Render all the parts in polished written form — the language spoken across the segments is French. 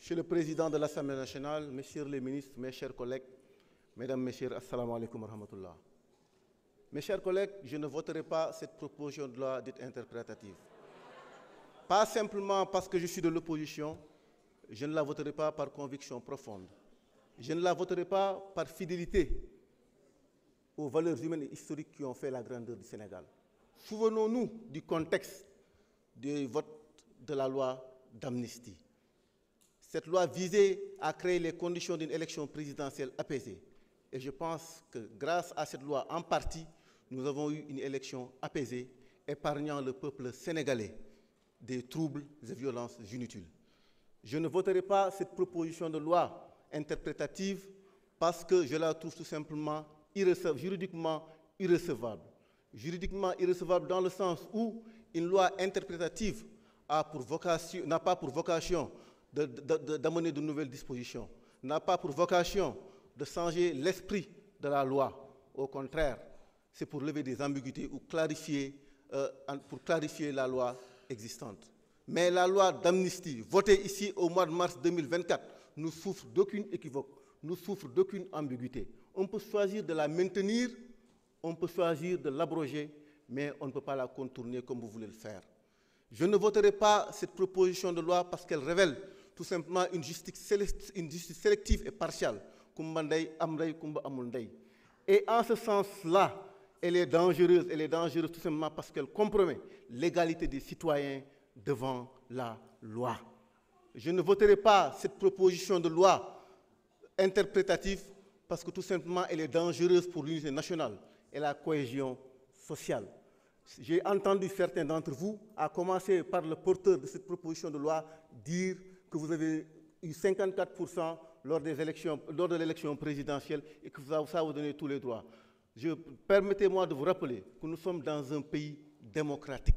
Monsieur le Président de l'Assemblée nationale, Messieurs les ministres, mes chers collègues, Mesdames, Messieurs, Assalamu alaikum wa rahmatullah. Mes chers collègues, je ne voterai pas cette proposition de loi dite interprétative. Pas simplement parce que je suis de l'opposition, je ne la voterai pas par conviction profonde. Je ne la voterai pas par fidélité aux valeurs humaines et historiques qui ont fait la grandeur du Sénégal. Souvenons-nous du contexte du vote de la loi d'amnistie. Cette loi visait à créer les conditions d'une élection présidentielle apaisée. Et je pense que grâce à cette loi, en partie, nous avons eu une élection apaisée, épargnant le peuple sénégalais des troubles et violences inutiles. Je ne voterai pas cette proposition de loi interprétative parce que je la trouve tout simplement juridiquement irrecevable. Juridiquement irrecevable dans le sens où une loi interprétative n'a pas pour vocation d'amener de nouvelles dispositions, n'a pas pour vocation de changer l'esprit de la loi. Au contraire, c'est pour lever des ambiguïtés ou pour clarifier la loi existante. Mais la loi d'amnistie, votée ici au mois de mars 2024, ne souffre d'aucune équivoque, ne souffre d'aucune ambiguïté. On peut choisir de la maintenir, on peut choisir de l'abroger, mais on ne peut pas la contourner comme vous voulez le faire. Je ne voterai pas cette proposition de loi parce qu'elle révèle tout simplement une justice sélective et partiale. Et en ce sens-là, elle est dangereuse tout simplement parce qu'elle compromet l'égalité des citoyens devant la loi. Je ne voterai pas cette proposition de loi interprétative parce que tout simplement elle est dangereuse pour l'unité nationale et la cohésion sociale. J'ai entendu certains d'entre vous, à commencer par le porteur de cette proposition de loi, dire que vous avez eu 54% lors de l'élection présidentielle et que ça vous donne tous les droits. Permettez-moi de vous rappeler que nous sommes dans un pays démocratique.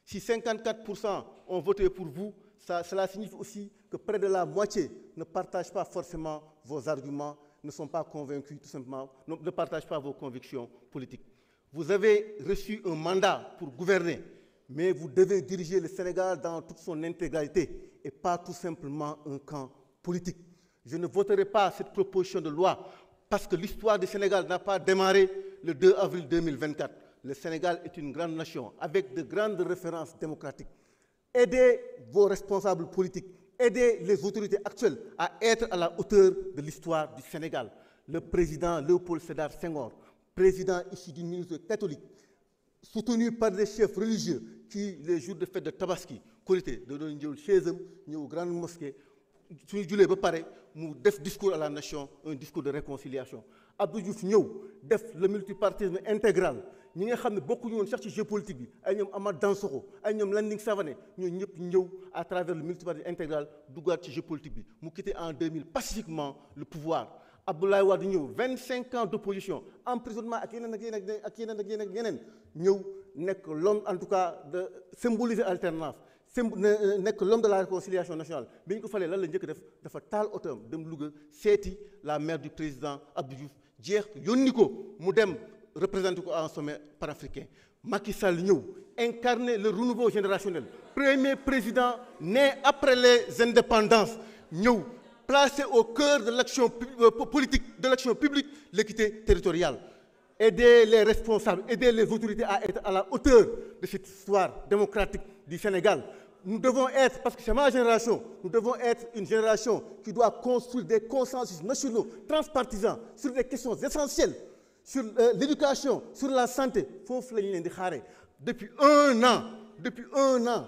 Si 54% ont voté pour vous, cela signifie aussi que près de la moitié ne partagent pas forcément vos arguments, ne sont pas convaincus, tout simplement, ne partagent pas vos convictions politiques. Vous avez reçu un mandat pour gouverner, mais vous devez diriger le Sénégal dans toute son intégralité et pas tout simplement un camp politique. Je ne voterai pas cette proposition de loi parce que l'histoire du Sénégal n'a pas démarré le 2 avril 2024. Le Sénégal est une grande nation avec de grandes références démocratiques. Aidez vos responsables politiques, aidez les autorités actuelles à être à la hauteur de l'histoire du Sénégal. Le président Léopold Sédar Senghor, président issu d'une minorité catholique, soutenu par des chefs religieux qui, les jours de fête de Tabaski, Korité, de chez eux, aux grandes mosquées, suñu julee ba pare mu def discours à la nation, un discours de réconciliation. Abdou Diouf ñëw def le multipartisme intégral ñi nga xam ne bokkuñu woon sax ci géopolitique bi ay ñoom Amath Dansokho ay ñoom Landing Savané ñoo ñëpp ñëw à travers le multipartisme intégral duggaat ci géopolitique bi mu quitté en 2000 pacifiquement le pouvoir. Abdoulaye Wade ñëw 25 ans d'opposition emprisonnement ak yeneen ñëw nekk l'homme en tout cas de symboliser alternance nekk l'homme de la réconciliation nationale bi ñu ko falee lan la njëkk def dafa taal otoom dem Louga seeti la mère du président Abdou Diouf jeex yónni ko mu dem représenter ko en sommet panafricain. Macky Sall ñëw incarner le renouveau générationnel, premier président né après les indépendances ñëw placé au cœur de l'action politique, de l'action publique, l'équité territoriale. Aider les responsables, aider les autorités à être à la hauteur de cette histoire démocratique du Sénégal. Nous devons être, parce que c'est ma génération, nous devons être une génération qui doit construire des consensus nationaux, transpartisans, sur des questions essentielles, sur l'éducation, sur la santé. Depuis un an,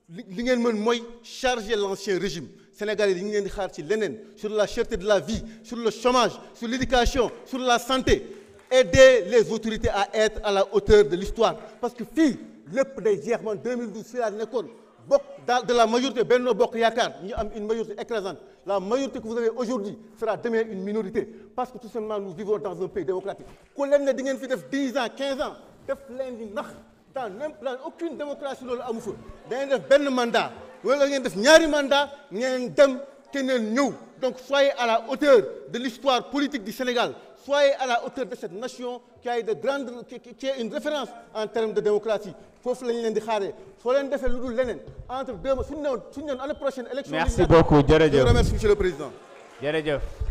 li ngeen mën mooy charger l'ancien régime sénégalais yi ngeen di xaar ci leneen sur la cherté de la vie, sur le chômage, sur l'éducation, sur la santé. Aider les autorités à être à la hauteur de l'histoire. Parce que fii lépp day jeex man 2012 fii laa nekkoon bokk de la majorité Benno Bokk Yaakaar ñu am une majorité écrasante. La majorité que vous avez aujourd'hui sera demain une minorité. Parce que tout simplement nous vivons dans un pays démocratique. Ku leen ne di ngeen fi def 10 ans 15 ans def leen di nax. Dans aucune démocratie loolu amu fa da ngeen def benn mandat wala ngeen def ñaari mandat ngeen dem keneen ñëw. Donc soyez à la hauteur de l'histoire politique du Sénégal, soyez à la hauteur de cette nation qui a qui est une référence en termes de démocratie. Foofu lañ leen di xaaree soo leen defee lu dul leneen entre deux mois suñu newoon année prochaine élection. Merci beaucoup jërëjëf. Je vous remercie monsieur le président. jërëjëf.